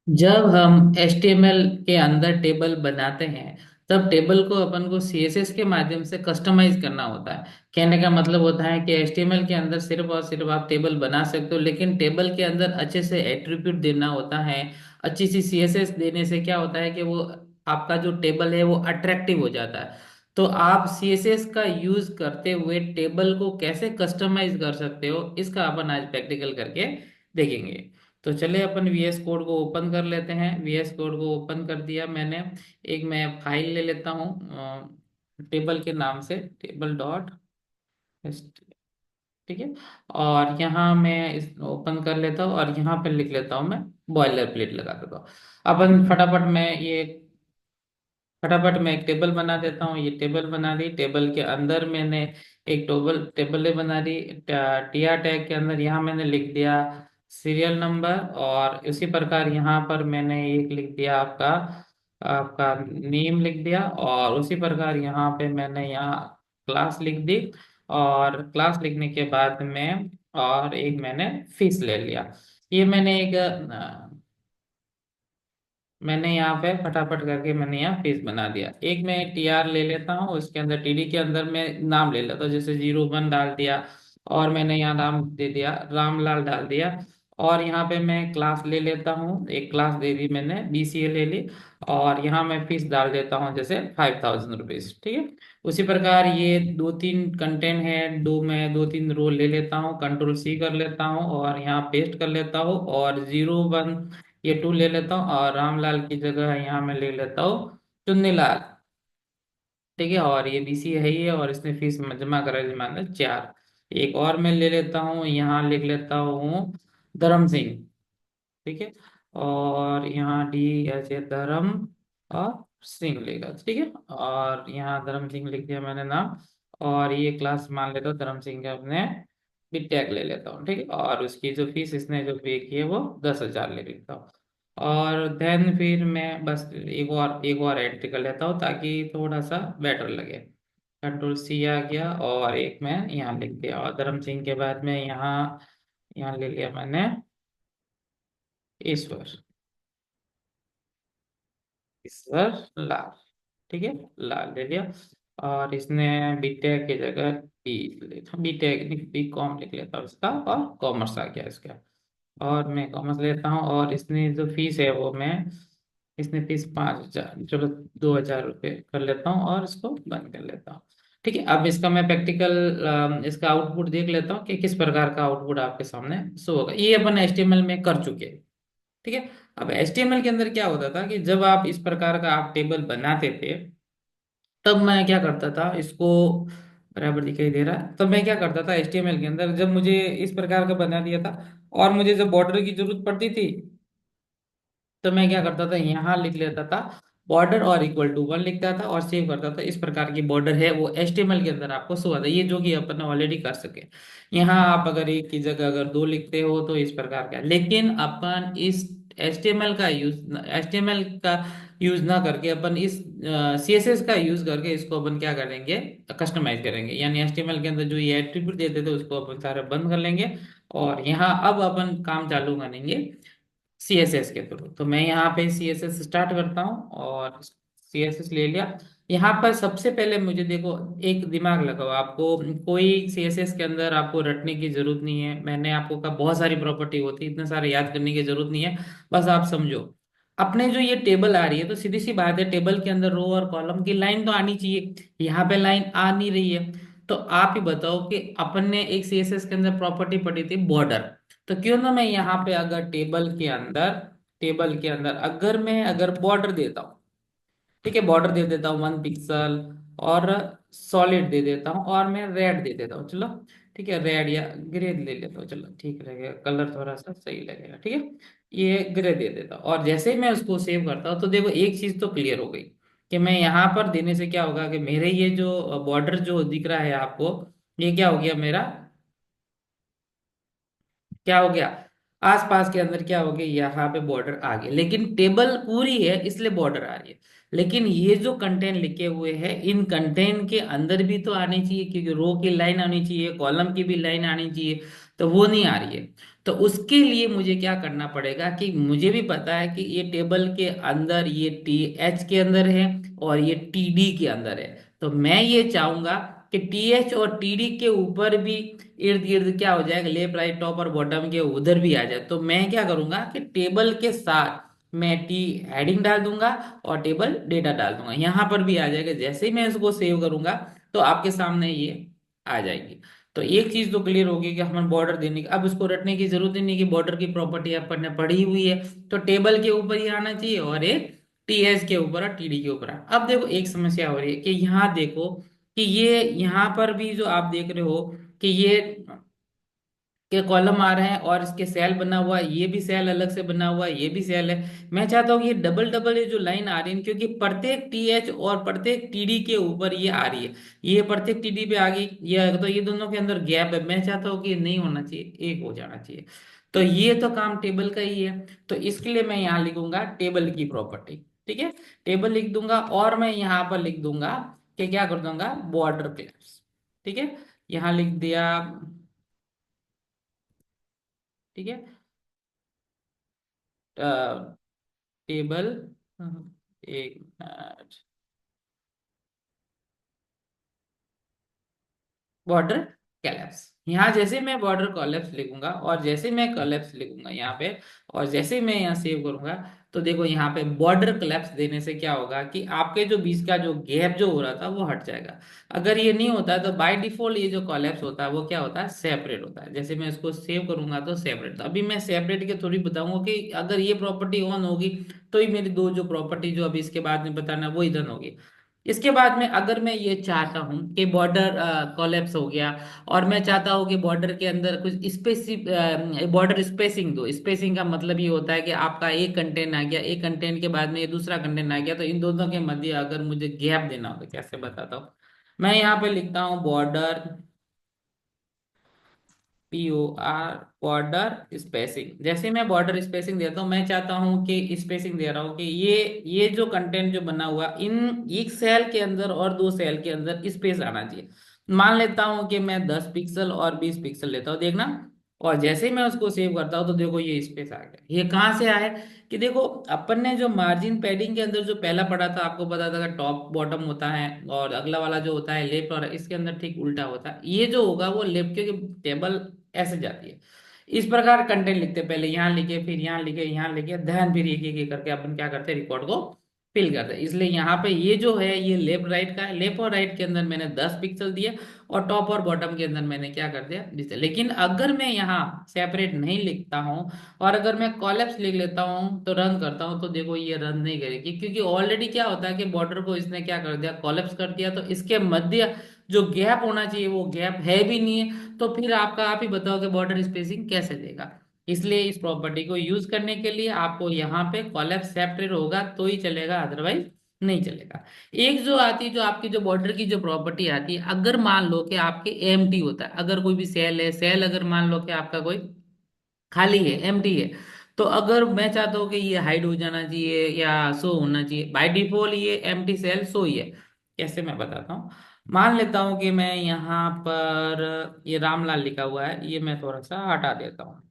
जब हम HTML के अंदर टेबल बनाते हैं, तब टेबल को अपन को CSS के माध्यम से कस्टमाइज करना होता है। कहने का मतलब होता है कि HTML के अंदर सिर्फ और सिर्फ आप टेबल बना सकते हो, लेकिन टेबल के अंदर अच्छे से एट्रीब्यूट देना होता है। अच्छी सी CSS देने से क्या होता है कि वो आपका जो टेबल है वो अट्रैक्टिव हो जाता है। तो आप CSS का यूज करते हुए टेबल को कैसे कस्टमाइज कर सकते हो, इसका अपन आज प्रैक्टिकल करके देखेंगे। तो चलिए अपन VS कोड को ओपन कर लेते हैं। VS कोड को ओपन कर दिया मैंने। एक मैं फाइल ले लेता हूँ टेबल के नाम से, टेबल डॉट, ठीक है। और यहाँ मैं इस ओपन कर लेता हूँ और यहाँ पे लिख लेता हूँ मैं, बॉयलर प्लेट लगा देता हूँ। अपन फटाफट मैं एक टेबल बना देता हूँ। ये टेबल बना दी। टेबल के अंदर मैंने एक टेबल बना दी। TR टैग के अंदर यहाँ मैंने लिख दिया सीरियल नंबर, और उसी प्रकार यहाँ पर मैंने एक लिख दिया आपका आपका नेम लिख दिया, और उसी प्रकार यहाँ पे मैंने यहाँ क्लास लिख दी। और क्लास लिखने के बाद में और एक मैंने फीस ले लिया। ये मैंने यहाँ पे फटाफट करके मैंने यहाँ फीस बना दिया। एक मैं TR ले लेता हूँ, उसके अंदर TD के अंदर मैं नाम ले लेता हूँ, जैसे 01 डाल दिया, और मैंने यहाँ नाम दे दिया रामलाल डाल दिया। और यहाँ पे मैं क्लास ले लेता हूँ, एक क्लास दे दी मैंने, BCA ले ली। और यहाँ मैं फीस डाल देता हूँ जैसे 5000 रुपीज, ठीक है। उसी प्रकार ये दो तीन कंटेंट है, दो तीन रो ले लेता हूँ, कंट्रोल C कर लेता हूँ और यहाँ पेस्ट कर लेता हूँ, और 01 ये 2 ले लेता हूँ, और रामलाल की जगह यहाँ मैं ले लेता हूँ चुन्नीलाल, ठीक है। और ये BC है ही है, और इसने फीस जमा करा मान लो 4। एक और मैं ले लेता हूँ, यहाँ लिख लेता हूँ धर्म सिंह, ठीक है। और यहाँ DH है धर्म और सिंह लिखा, ठीक है। और यहाँ धर्म सिंह लिख दिया मैंने नाम। और ये क्लास मान लेता हूँ धर्म सिंह के अपने टैग ले लेता हूँ, ठीक है। और उसकी जो फीस इसने जो पे की है वो 10,000 ले लेता हूँ। और देन फिर मैं बस एक और एंट्री कर लेता हूँ ताकि थोड़ा सा बेटर लगे। कंट्रोल C आ गया, और एक मैं यहाँ लिख दिया, और धर्म सिंह के बाद में यहाँ यहाँ ले लिया मैंने ईश्वर, ईश्वर लाल, ठीक है। लाल ले लिया। और इसने बीटेक की जगह बीटेक नहीं, BCom लिख लेता हूँ इसका, और कॉमर्स आ गया इसका। और मैं कॉमर्स लेता हूँ, और इसने जो फीस है वो मैं, इसने फीस 5,000, चलो 2,000 रुपये कर लेता हूँ, और इसको बंद कर लेता हूँ। ठीक है। अब इसका मैं प्रैक्टिकल इसका आउटपुट देख लेता हूँ कि किस प्रकार का आउटपुट आपके सामने शो होगा। ये अपन HTML में कर चुके हैं, ठीक है। अब HTML के अंदर क्या होता था कि जब आप इस प्रकार का आप टेबल बनाते थे, तब मैं क्या करता था इसको, बराबर दिखाई दे रहा है, तब मैं क्या करता था HTML के अंदर, जब मुझे इस प्रकार का बना दिया था और मुझे जब बॉर्डर की जरूरत पड़ती थी, तो मैं क्या करता था यहाँ लिख लेता था बॉर्डर और =1 लिखता था और सेव करता था। इस प्रकार की बॉर्डर है वो HTML के अंदर आपको शो आता है, ये जो कि अपन ऑलरेडी कर सके। यहाँ आप अगर एक की जगह अगर 2 लिखते हो तो इस प्रकार का, लेकिन अपन इस HTML का यूज ना करके अपन इस CSS का यूज करके इसको अपन क्या करेंगे, कस्टमाइज करेंगे। यानी HTML के अंदर जो ये एट्रीब्यूट देते थे उसको अपन सारे बंद कर लेंगे, और यहाँ अब अपन काम चालू करेंगे CSS के थ्रू। तो मैं यहाँ पे CSS स्टार्ट करता हूँ, और CSS ले लिया। यहाँ पर सबसे पहले मुझे देखो, एक दिमाग लगाओ, आपको कोई CSS के अंदर आपको रटने की जरूरत नहीं है। मैंने आपको कहा बहुत सारी प्रॉपर्टी होती है, इतने सारे याद करने की जरूरत नहीं है। बस आप समझो, अपने जो ये टेबल आ रही है तो सीधी सी बात है, टेबल के अंदर रो और कॉलम की लाइन तो आनी चाहिए। यहाँ पे लाइन आ नहीं रही है। तो आप ही बताओ कि अपन ने एक CSS के अंदर प्रॉपर्टी पढ़ी थी बॉर्डर, तो क्यों ना मैं यहाँ पे अगर टेबल के अंदर अगर बॉर्डर देता हूँ, ठीक है, बॉर्डर दे देता हूँ 1 पिक्सल, और सॉलिड दे देता हूँ, और मैं रेड दे देता हूँ, चलो ठीक है, रेड या ग्रे ले लेता हूँ, चलो ठीक लगेगा, कलर थोड़ा सा सही लगेगा, ठीक है। ये ग्रे दे देता हूँ, और जैसे ही मैं उसको सेव करता हूँ तो देखो एक चीज तो क्लियर हो गई कि मैं यहाँ पर देने से क्या होगा कि मेरे ये जो बॉर्डर जो दिख रहा है आपको, ये क्या हो गया मेरा, क्या हो गया, आसपास के अंदर क्या हो गया, यहाँ पे बॉर्डर आ गया, लेकिन टेबल पूरी है इसलिए बॉर्डर आ रही है। लेकिन ये जो कंटेंट लिखे हुए हैं, इन कंटेंट के अंदर भी तो आनी चाहिए, क्योंकि रो की लाइन आनी चाहिए, कॉलम की भी लाइन आनी चाहिए, तो वो नहीं आ रही है। तो उसके लिए मुझे क्या करना पड़ेगा कि मुझे भी पता है कि ये टेबल के अंदर ये टी एच के अंदर है और ये टी डी के अंदर है। तो मैं ये चाहूंगा कि टी एच और टी डी के ऊपर भी इर्द गिर्द क्या हो जाएगा, लेफ्ट राइट टॉप और बॉटम के उधर भी आ जाए। तो मैं क्या करूंगा कि टेबल के साथ मैं टी हेडिंग डाल दूंगा और टेबल डेटा डाल दूंगा, यहां पर भी आ जाएगा। जैसे ही मैं इसको सेव करूंगा तो आपके सामने ये आ जाएगी। तो एक चीज तो क्लियर होगी कि हमें बॉर्डर देने की, अब उसको रटने की जरूरत ही नहीं कि बॉर्डर की प्रॉपर्टी अपन ने पढ़ी हुई है। तो टेबल के ऊपर ही आना चाहिए और एक टीएस के ऊपर और टीडी के ऊपर। अब देखो एक समस्या हो रही है कि यहाँ देखो कि ये यहाँ पर भी जो आप देख रहे हो कि ये के कॉलम आ रहे हैं और इसके सेल बना हुआ है, ये भी सेल अलग से बना हुआ है, ये भी सेल है। मैं चाहता हूँ कि ये डबल डबल ये जो लाइन आ रही है, क्योंकि प्रत्येक टीएच और प्रत्येक टीडी के ऊपर ये आ रही है, ये प्रत्येक टीडी पे आ गई, ये तो ये दोनों के अंदर गैप है। मैं चाहता हूँ कि ये नहीं होना चाहिए, एक हो जाना चाहिए। तो ये तो काम टेबल का ही है। तो इसके लिए मैं यहाँ लिखूंगा टेबल की प्रॉपर्टी। ठीक है, टेबल लिख दूंगा और मैं यहाँ पर लिख दूंगा कि क्या कर दूंगा, बॉर्डर क्लैप्स। ठीक है, यहाँ लिख दिया। ठीक है, टेबल, एक मिनट, बॉर्डर कैलप्स। यहाँ जैसे मैं बॉर्डर कॉलप्स लिखूंगा और जैसे मैं कॉलप्स लिखूंगा यहाँ पे, और जैसे मैं यहाँ सेव करूंगा, तो देखो यहाँ पे बॉर्डर कॉलप्स देने से क्या होगा कि आपके जो बीच का जो गैप जो हो रहा था वो हट जाएगा। अगर ये नहीं होता तो बाय डिफॉल्ट ये जो कॉलप्स होता है वो क्या होता है, सेपरेट होता है। जैसे मैं इसको सेव करूंगा तो सेपरेट, तो अभी मैं सेपरेट के थोड़ी बताऊंगा कि अगर ये प्रॉपर्टी ऑन होगी तो ही मेरी दो जो प्रॉपर्टी जो अभी इसके बाद में बताना वो इधर होगी। इसके बाद में अगर मैं ये चाहता हूं कि बॉर्डर कोलैप्स हो गया और मैं चाहता हूं कि बॉर्डर के अंदर कुछ स्पेसिफिक बॉर्डर स्पेसिंग दो। स्पेसिंग का मतलब ये होता है कि आपका एक कंटेंट आ गया, एक कंटेंट के बाद में ये दूसरा कंटेंट आ गया, तो इन दोनों के मध्य अगर मुझे गैप देना हो तो कैसे बताता हूँ। मैं यहाँ पे लिखता हूँ बॉर्डर, POR, बॉर्डर स्पेसिंग। जैसे मैं बॉर्डर स्पेसिंग देता हूँ, मैं चाहता हूँ कि स्पेसिंग दे रहा हूँ कि ये जो कंटेंट जो बना हुआ इन एक सेल के अंदर और दो सेल के अंदर स्पेस आना चाहिए। मान लेता हूँ कि मैं 10 पिक्सल और 20 पिक्सल लेता हूँ, देखना। और जैसे ही मैं उसको सेव करता हूँ तो देखो ये स्पेस आ गया। ये कहाँ से आया कि देखो अपन ने जो मार्जिन पैडिंग के अंदर जो पहला पढ़ा था, आपको पता था कि टॉप बॉटम होता है और अगला वाला जो होता है लेफ्ट, और इसके अंदर ठीक उल्टा होता है। ये जो होगा वो लेफ्ट, क्योंकि टेबल ऐसे जाती है। इस प्रकार कंटेंट लिखते हैं, पहले यहाँ लिखे, फिर यहाँ लिखे, यहाँ लिखे, ध्यान, फिर एक एक करके अपन क्या करते हैं, रिकॉर्ड को फिल करते हैं। इसलिए यहाँ पे ये जो है ये लेफ्ट राइट का है, लेफ्ट और राइट के अंदर मैंने 10 पिक्सल दिए और टॉप और बॉटम के अंदर मैंने क्या कर दिया, 20। लेकिन अगर मैं यहाँ सेपरेट नहीं लिखता हूँ और अगर मैं कॉलप्स लिख लेता हूँ तो रन करता हूँ, तो देखो ये रन नहीं करेगी, क्योंकि ऑलरेडी क्या होता है कि बॉर्डर को इसने क्या कर दिया, कॉलप्स कर दिया। तो इसके मध्य जो गैप होना चाहिए वो गैप है भी नहीं है। तो फिर आपका आप ही बताओ कि बॉर्डर स्पेसिंग कैसे देगा। इसलिए इस प्रॉपर्टी को यूज करने के लिए आपको यहाँ पे कॉलैप्स सेपरेट होगा तो ही चलेगा, अदरवाइज नहीं चलेगा। एक जो आती है, जो आपकी जो बॉर्डर की जो प्रॉपर्टी आती है, अगर मान लो कि आपके एम्प्टी होता है, अगर कोई भी सेल है, सेल अगर मान लो कि आपका कोई खाली है, एम्प्टी है, तो अगर मैं चाहता हूँ कि ये हाइड हो जाना चाहिए या शो होना चाहिए, बाय डिफॉल्ट ये एम्प्टी सेल शो ही है। कैसे, मैं बताता हूँ। मान लेता हूँ कि मैं यहाँ पर ये रामलाल लिखा हुआ है, ये मैं थोड़ा सा हटा देता हूँ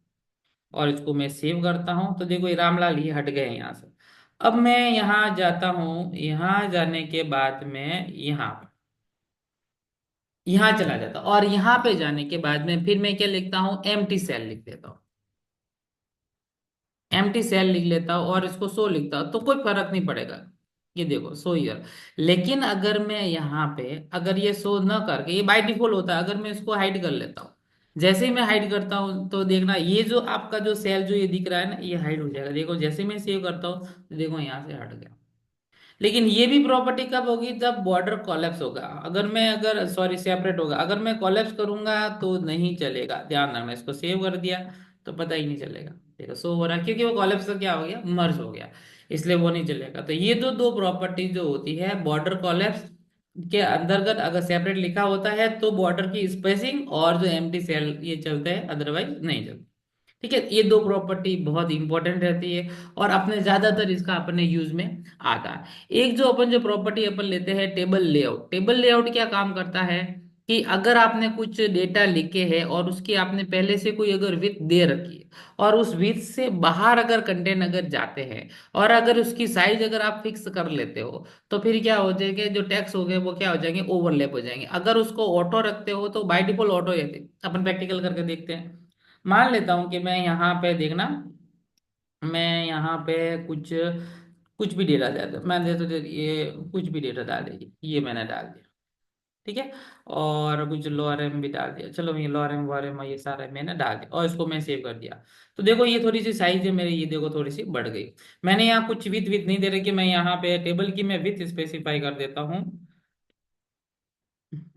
और इसको मैं सेव करता हूँ, तो देखो ये रामलाल ये हट गए हैं यहाँ से। अब मैं यहाँ जाता हूँ, यहाँ जाने के बाद में यहाँ चला जाता हूँ और यहाँ पे जाने के बाद में फिर मैं क्या लिखता हूँ, एम्प्टी सेल लिख देता हूँ। एम्प्टी सेल लिख लेता हूँ और इसको सो लिखता हूँ, तो कोई फर्क नहीं पड़ेगा। ये देखो सो ईयर। लेकिन अगर मैं यहाँ पे अगर ये सो न करके, ये बाय डिफॉल्ट होता है, अगर मैं इसको हाइड कर लेता हूँ, जैसे ही मैं हाइड करता हूँ तो देखना ये जो आपका जो सेल जो ये दिख रहा है ना, ये हाइड हो जाएगा। देखो जैसे मैं सेव करता हूँ तो देखो यहाँ से हट गया। लेकिन ये भी प्रॉपर्टी कब होगी, जब बॉर्डर कॉलेप्स होगा। अगर मैं अगर सॉरी सेपरेट होगा, अगर मैं कॉलेप्स करूंगा तो नहीं चलेगा। ध्यान रखना, इसको सेव कर दिया तो पता ही नहीं चलेगा। देखो शो हो रहा है, क्योंकि वो कॉलेप्स का क्या हो गया, मर्ज हो गया, इसलिए वो नहीं चलेगा। तो ये तो दो प्रॉपर्टी जो होती है बॉर्डर कॉलेप्स के अंतर्गत, अगर सेपरेट लिखा होता है तो बॉर्डर की स्पेसिंग और जो एम्प्टी सेल ये चलते हैं, अदरवाइज नहीं चलते। ठीक है, ये दो प्रॉपर्टी बहुत इंपॉर्टेंट रहती है और अपने ज्यादातर इसका अपने यूज में आता है। एक जो अपन जो प्रॉपर्टी अपन लेते हैं टेबल लेआउट, टेबल लेआउट क्या काम करता है कि अगर आपने कुछ डेटा लिखे हैं और उसकी आपने पहले से कोई अगर विथ दे रखी है, और उस विथ से बाहर अगर कंटेंट अगर जाते हैं, और अगर उसकी साइज अगर आप फिक्स कर लेते हो, तो फिर क्या हो जाएगा, जो टैक्स हो गए वो क्या हो जाएंगे, ओवरलैप हो जाएंगे। अगर उसको ऑटो रखते हो तो बाय डिफॉल्ट ऑटो रहते हैं। अपन प्रैक्टिकल करके देखते हैं। मान लेता हूं कि मैं यहाँ पे देखना, मैं यहाँ पे कुछ कुछ भी डेटा डालता, मैं दे तो ये कुछ भी डेटा डाल दीजिए, ये मैंने डाल दिया, ठीक है। और कुछ लोअर एम भी डाल दिया, चलो ये लोअर एम वॉर एम ये सारा मैंने डाल दिया और इसको मैं सेव कर दिया। तो देखो ये थोड़ी सी साइज है मेरी, ये देखो थोड़ी सी बढ़ गई। मैंने यहाँ कुछ विथ विथ नहीं दे रही, कि मैं यहाँ पे टेबल की मैं विथ स्पेसिफाई कर देता हूँ।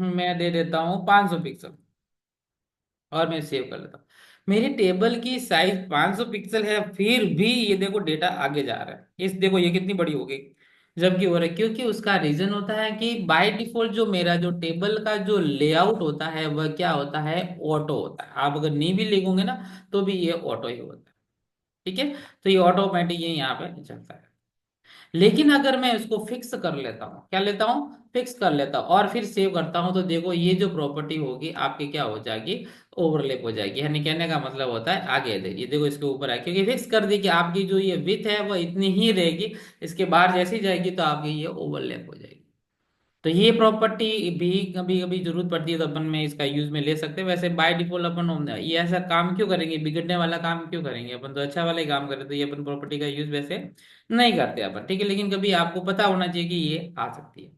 मैं दे देता हूँ 500 पिक्सल, और मैं सेव कर लेता हूँ। मेरी टेबल की साइज 500 पिक्सल है, फिर भी ये देखो डेटा आगे जा रहा है, इस देखो ये कितनी बड़ी हो गई। जबकि हो रहा है क्योंकि उसका रीजन होता है कि बाय डिफॉल्ट जो मेरा जो टेबल का जो लेआउट होता है वह क्या होता है, ऑटो होता है। आप अगर नहीं भी लिखोगे ना तो भी ये ऑटो ही होता है, ठीक है। तो ये ऑटोमेटिक ये यहाँ पे चलता है। लेकिन अगर मैं इसको फिक्स कर लेता हूँ, क्या लेता हूँ, फिक्स कर लेता हूँ और फिर सेव करता हूँ, तो देखो ये जो प्रॉपर्टी होगी आपकी क्या हो जाएगी, ओवरलैप हो जाएगी। यानी कहने का मतलब होता है आगे ये देखो इसके ऊपर है, क्योंकि फिक्स कर दी कि आपकी जो ये विथ है वो इतनी ही रहेगी, इसके बाहर जैसी जाएगी तो आपकी ये ओवरलैप हो जाएगी। तो ये प्रॉपर्टी भी कभी कभी जरूरत पड़ती है तो अपन में इसका यूज में ले सकते हैं। वैसे बाय डिफॉल्ट अपन ये ऐसा काम क्यों करेंगे, बिगड़ने वाला काम क्यों करेंगे, अपन तो अच्छा वाला ही काम करें, तो ये अपन प्रॉपर्टी का यूज वैसे नहीं करते अपन, ठीक है। लेकिन कभी आपको पता होना चाहिए कि ये आ सकती है।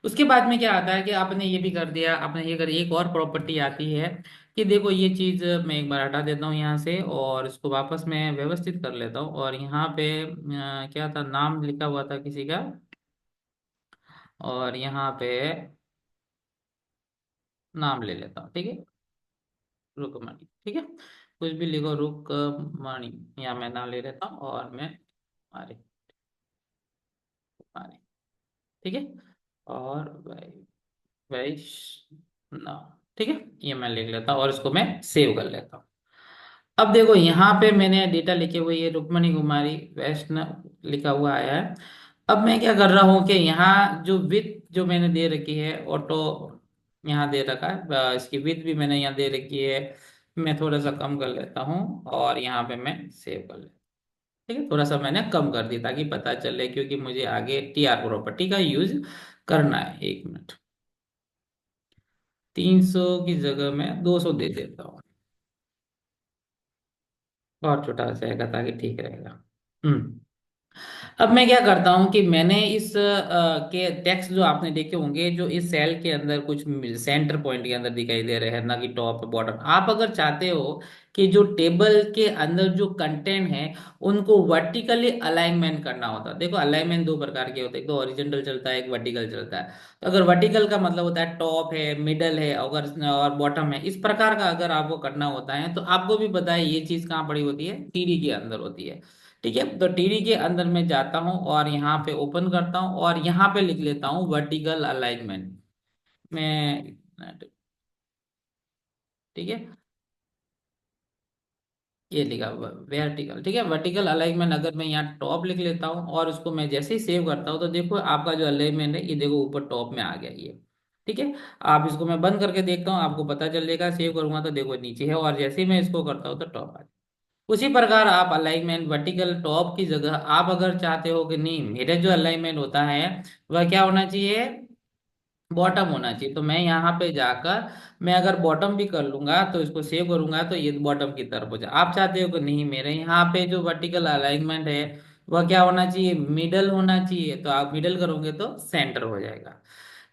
उसके बाद में क्या आता है कि आपने ये भी कर दिया, आपने ये कर, एक और प्रॉपर्टी आती है कि देखो ये चीज मैं एक बार हटा देता हूँ यहाँ से और इसको वापस मैं व्यवस्थित कर लेता हूँ। और यहाँ पे क्या था, नाम लिखा हुआ था किसी का, और यहाँ पे नाम ले लेता हूँ, ठीक है, रुकमणी, ठीक है। कुछ भी लिखो, रुकमणी, यहाँ मैं नाम ले लेता हूँ और मैं अरे अरे, ठीक है। और वैष्णव, ठीक है, ये मैं लिख लेता हूँ और इसको मैं सेव कर लेता हूँ। अब देखो यहाँ पे मैंने डेटा लिखे हुए ये रुक्मणी कुमारी वैष्णव लिखा हुआ आया है। अब मैं क्या कर रहा हूँ कि यहाँ जो विथ जो मैंने दे रखी है ऑटो, यहाँ दे रखा है, इसकी विथ भी मैंने यहाँ दे रखी है। मैं थोड़ा सा कम कर लेता हूँ और यहाँ पे मैं सेव कर लेता हूँ, ठीक है। थोड़ा सा मैंने कम कर दी ताकि पता चले, क्योंकि मुझे आगे टीआर प्रॉपर्टी का यूज करना है। 1 मिनट, 300 की जगह मैं 200 दे देता हूँ, और छोटा सा है ताकि ठीक रहेगा। हम्म। अब मैं क्या करता हूं कि मैंने इस के टेक्स्ट जो आपने देखे होंगे, जो इस सेल के अंदर कुछ सेंटर पॉइंट के अंदर दिखाई दे रहे हैं, ना कि टॉप बॉटम। आप अगर चाहते हो कि जो टेबल के अंदर जो कंटेंट है उनको वर्टिकली अलाइनमेंट करना होता है। देखो अलाइनमेंट दो प्रकार के होते हैं, एक तो हॉरिजॉन्टल चलता है, एक वर्टिकल चलता है। तो अगर वर्टिकल का मतलब होता है टॉप है, मिडल है, अगर और बॉटम है, इस प्रकार का अगर आपको करना होता है तो आपको भी पता है ये चीज कहाँ पड़ी होती है, टीडी के अंदर होती है, ठीक है। तो टीडी के अंदर मैं जाता हूं और यहाँ पे ओपन करता हूं और यहाँ पे लिख लेता हूँ वर्टिकल अलाइनमेंट। मैं, ठीक है, ये लिखा हुआ वर्टिकल, ठीक है। वर्टिकल अलाइनमेंट अगर मैं यहाँ टॉप लिख लेता हूँ और उसको मैं जैसे ही सेव करता हूँ तो देखो आपका जो अलाइनमेंट है ये देखो ऊपर टॉप में आ गया ये, ठीक है। आप इसको मैं बंद करके देखता हूँ, आपको पता चलेगा, सेव करूंगा तो देखो नीचे है, और जैसे ही मैं इसको करता हूँ तो टॉप आ जाए। उसी प्रकार आप अलाइनमेंट वर्टिकल टॉप की जगह आप अगर चाहते हो कि नहीं मेरे जो अलाइनमेंट होता है वह क्या होना चाहिए, बॉटम होना चाहिए, तो मैं यहाँ पे जाकर मैं अगर बॉटम भी कर लूंगा तो इसको सेव करूंगा तो ये बॉटम की तरफ हो जाए। आप चाहते हो कि नहीं मेरे यहाँ पे जो वर्टिकल अलाइनमेंट है वह क्या होना चाहिए, मिडल होना चाहिए, तो आप मिडल करोगे तो सेंटर हो जाएगा।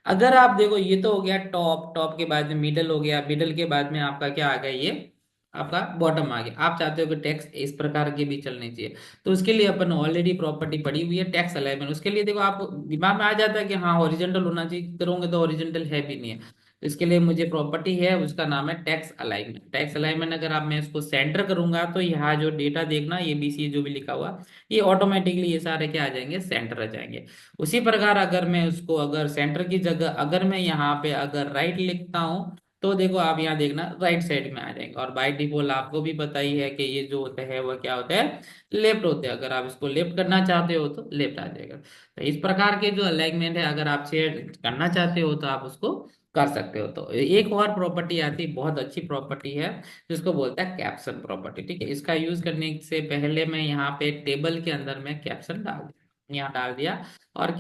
अगर आप देखो ये तो हो गया टॉप, टॉप के बाद में मिडल हो गया, मिडल के बाद में आपका क्या आ गया, ये आपका बॉटम आ गया। आप चाहते हो कि टेक्स्ट इस प्रकार के भी चलने चाहिए, तो उसके लिए अपन ऑलरेडी प्रॉपर्टी पड़ी हुई है टेक्स्ट अलाइनमेंट। उसके लिए देखो आप दिमाग में आ जाता है कि हाँ हॉरिजॉन्टल होना चाहिए, करोगे तो हॉरिजॉन्टल है भी नहीं है। तो इसके लिए मुझे प्रॉपर्टी है, उसका नाम है टेक्स्ट अलाइनमेंट। टेक्स्ट अलाइनमेंट अगर आप मैं इसको सेंटर करूंगा तो यहाँ जो डेटा देखना ये बी सी जो भी लिखा हुआ ये ऑटोमेटिकली ये सारे क्या आ जाएंगे, सेंटर आ जाएंगे। उसी प्रकार अगर मैं उसको अगर सेंटर की जगह अगर मैं यहाँ पे अगर राइट लिखता हूँ तो देखो आप यहाँ देखना राइट साइड में आ जाएंगे। और बाय डिफॉल्ट आपको भी पता ही है कि ये जो होता है वो क्या होता है, लेफ्ट होते हैं। अगर आप इसको लेफ्ट करना चाहते हो तो लेफ्ट आ जाएगा। तो इस प्रकार के जो अलाइनमेंट है अगर आप शेयर करना चाहते हो तो आप उसको कर सकते हो। तो एक और प्रॉपर्टी आती है, बहुत अच्छी प्रॉपर्टी है, जिसको बोलता है कैप्शन प्रॉपर्टी। ठीक है, इसका यूज करने से पहले मैं यहाँ पे टेबल के अंदर मैं कैप्शन डाल दिया, यहाँ डाल दिया, और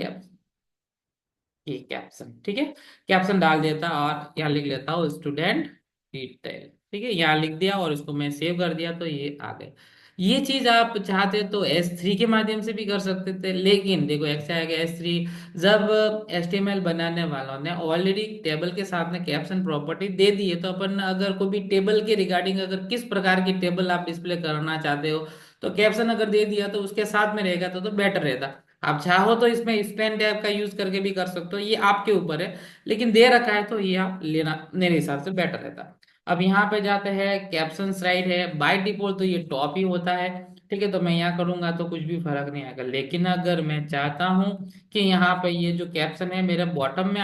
ये कैप्शन, ठीक है, कैप्शन डाल देता और यहाँ लिख लेता हूँ स्टूडेंट डिटेल। ठीक है, यहाँ लिख दिया और इसको मैं सेव कर दिया, तो ये आ गए। ये चीज आप चाहते तो S3 के माध्यम से भी कर सकते थे, लेकिन देखो एक्स आएगा S3, जब HTML बनाने वालों ने ऑलरेडी टेबल के साथ में कैप्शन प्रॉपर्टी दे दी है, तो अपन अगर कोई भी टेबल के रिगार्डिंग अगर किस प्रकार की टेबल आप डिस्प्ले करना चाहते हो, तो कैप्शन अगर दे दिया तो उसके साथ में रहेगा तो बेटर रहता। आप चाहो तो इसमें स्पेन टैब का यूज करके भी कर सकते हो, ये आपके ऊपर है, लेकिन दे रखा है तो ये आप लेना मेरे हिसाब से बेटर रहता। अब यहाँ पे जाते हैं, कैप्शन राइट है बाय डिफॉल्ट, तो ये टॉप ही होता है। ठीक है, तो मैं यहाँ करूंगा तो कुछ भी फर्क नहीं आएगा, लेकिन अगर मैं चाहता हूँ कि यहाँ पे ये जो कैप्शन है मेरे बॉटम में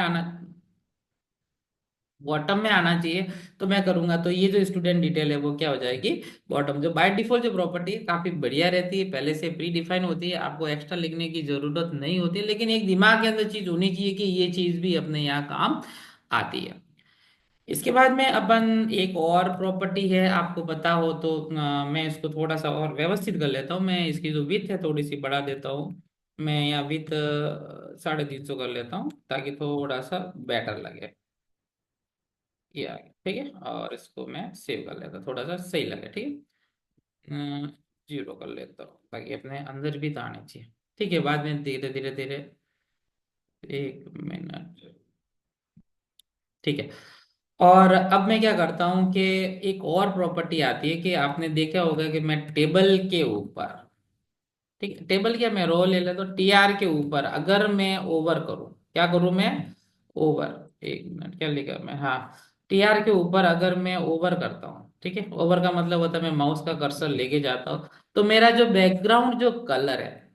आना चाहिए, तो मैं करूंगा तो ये जो स्टूडेंट डिटेल है वो क्या हो जाएगी, बॉटम। जो बाय डिफॉल्ट जो प्रॉपर्टी है काफी बढ़िया रहती है, पहले से प्री डिफाइन होती है, आपको एक्स्ट्रा लिखने की जरूरत नहीं होती है, लेकिन एक दिमाग के अंदर चीज होनी चाहिए कि ये चीज भी अपने यहाँ काम आती है। इसके बाद में अपन एक और प्रॉपर्टी है, आपको पता हो तो मैं इसको थोड़ा सा और व्यवस्थित कर लेता हूँ। मैं इसकी जो विथ है थोड़ी सी बढ़ा देता हूँ, मैं यहाँ विथ 350 कर लेता हूँ, ताकि थोड़ा सा बेटर लगे। ये आ गया, ठीक है, और इसको मैं सेव कर लेता हूँ, थोड़ा सा सही लगे। ठीक है, 0 कर लेता हूँ ताकि अपने अंदर भी तो आने चाहिए। ठीक है, बाद में धीरे धीरे धीरे, 1 मिनट। ठीक है, और अब मैं क्या करता हूँ कि एक और प्रॉपर्टी आती है कि आपने देखा होगा कि मैं टेबल के ऊपर, ठीक है, टेबल क्या मैं रो ले लेता, तो TR के ऊपर अगर मैं ओवर करूँ, क्या करूँ मैं, ओवर, 1 मिनट, क्या लिखा मैं, हाँ, TR के ऊपर अगर मैं ओवर करता हूँ, ठीक है, ओवर का मतलब होता है मैं माउस का कर्सर लेके जाता हूँ, तो मेरा जो बैकग्राउंड जो कलर है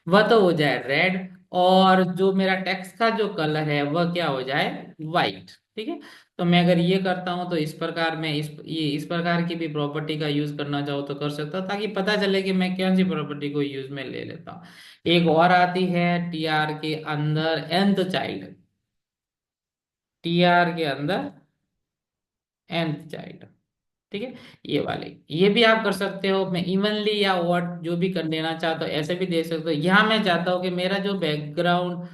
वह तो हो जाए रेड, और जो मेरा टेक्स्ट का जो कलर है वह क्या हो जाए, वाइट। ठीक है, तो मैं अगर ये करता हूं तो इस प्रकार मैं इस प्रकार की भी प्रॉपर्टी का यूज करना चाहूँ तो कर सकता हूँ, ताकि पता चले कि मैं कौन सी प्रॉपर्टी को यूज में ले लेता हूँ। एक और आती है TR के अंदर nth चाइल्ड, TR के अंदर nth चाइल्ड। ठीक है, ये वाले, ये भी आप कर सकते हो, मैं इवनली या ऑड जो भी कर देना चाहता हूँ ऐसे भी दे सकते हो। यहाँ मैं चाहता हूँ कि मेरा जो बैकग्राउंड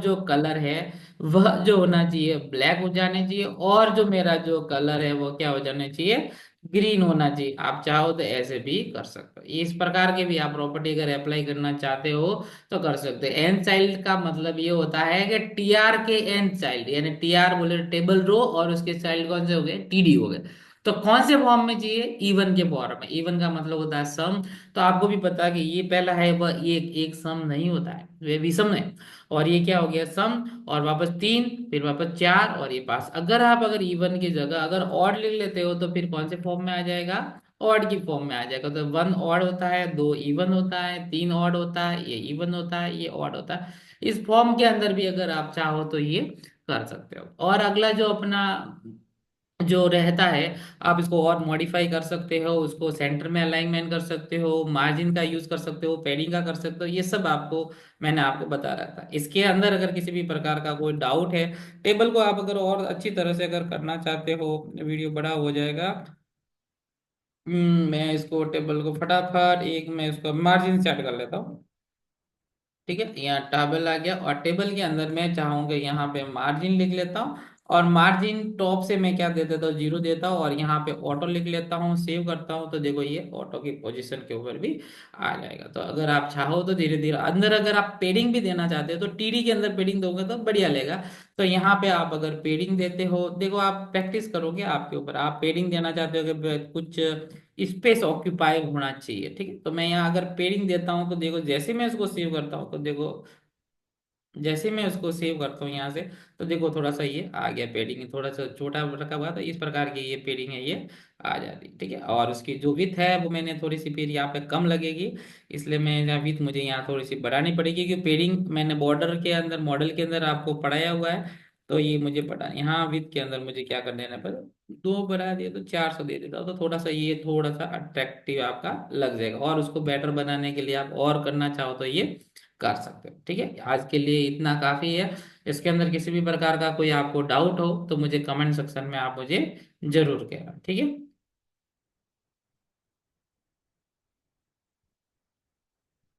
जो कलर है वह जो होना चाहिए ब्लैक हो जाने चाहिए, और जो मेरा जो कलर है वो क्या हो जाना चाहिए, ग्रीन होना चाहिए। आप चाहो तो ऐसे भी कर सकते हो, इस प्रकार के भी आप प्रॉपर्टी अगर अप्लाई करना चाहते हो तो कर सकते हो। एन चाइल्ड का मतलब ये होता है कि TR के एन चाइल्ड, यानी TR बोले टेबल रो, और उसके चाइल्ड कौन से हो गए, TD हो गए, तो कौन से फॉर्म में चाहिए, इवन के फॉर्म में। इवन का मतलब होता है सम, तो आपको भी पता है कि ये पहला है वह एक एक सम नहीं होता है, वे विषम है, और ये क्या हो गया सम, और वापस 3, फिर वापस 4, और ये पास। अगर आप अगर इवन की जगह अगर ऑड लिख लेते हो तो फिर कौन से फॉर्म में आ जाएगा, ऑड की फॉर्म में आ जाएगा। तो 1 ऑड होता है, 2 इवन होता है, 3 ऑड होता है, ये इवन होता है, ये ऑड होता है। इस फॉर्म के अंदर भी अगर आप चाहो तो ये कर सकते हो। और अगला जो अपना जो रहता है, आप इसको और मॉडिफाई कर सकते हो, उसको सेंटर में अलाइनमेंट कर सकते हो, मार्जिन का यूज कर सकते हो, पैडिंग का कर सकते हो, ये सब आपको मैंने आपको बता रहा था। इसके अंदर अगर किसी भी प्रकार का कोई डाउट है, टेबल को आप अगर और अच्छी तरह से अगर करना चाहते हो, वीडियो बड़ा हो जाएगा। मैं इसको टेबल को फटाफट एक मैं इसको मार्जिन सेट कर लेता हूँ। ठीक है, यहाँ टेबल आ गया, और टेबल के अंदर मैं चाहूंगा यहाँ पे मार्जिन लिख लेता हूँ, और मार्जिन टॉप से मैं क्या दे देता हूँ, 0 देता हूँ, और यहाँ पे ऑटो लिख लेता हूँ, सेव करता हूँ, तो देखो ये ऑटो की पोजीशन के ऊपर भी आ जाएगा। तो अगर आप चाहो तो धीरे धीरे अंदर अगर आप पेडिंग भी देना चाहते हो तो TD के अंदर पेडिंग दोगे तो बढ़िया लेगा। तो यहाँ पे आप अगर पेडिंग देते हो, देखो आप प्रैक्टिस करोगे आपके ऊपर, आप पेडिंग देना चाहते हो कि कुछ स्पेस ऑक्यूपाई होना चाहिए। ठीक है, तो मैं यहाँ अगर पेडिंग देता हूँ तो देखो जैसे मैं इसको सेव करता हूँ तो देखो, जैसे मैं उसको सेव करता हूँ यहाँ से, तो देखो थोड़ा सा ये आ गया, पेडिंग थोड़ा सा छोटा रखा हुआ, तो इस प्रकार की ये पेडिंग है ये आ जाती है। ठीक है, और उसकी जो विथ है वो मैंने थोड़ी सी फिर यहाँ पे कम लगेगी, इसलिए मैं यहाँ विथ मुझे यहाँ थोड़ी सी बढ़ानी पड़ेगी, क्योंकि पेडिंग मैंने बॉर्डर के अंदर मॉडल के अंदर आपको पढ़ाया हुआ है, तो ये मुझे पढ़ा यहाँ विथ के अंदर मुझे क्या कर देना पर 2 बढ़ा दिया तो 400 दे देता हूँ, तो थोड़ा सा ये थोड़ा सा अट्रैक्टिव आपका लग जाएगा, और उसको बेटर बनाने के लिए आप और करना चाहो तो ये कर सकते हो। ठीक है, आज के लिए इतना काफी है। इसके अंदर किसी भी प्रकार का कोई आपको डाउट हो तो मुझे कमेंट सेक्शन में आप मुझे जरूर कहना, ठीक है।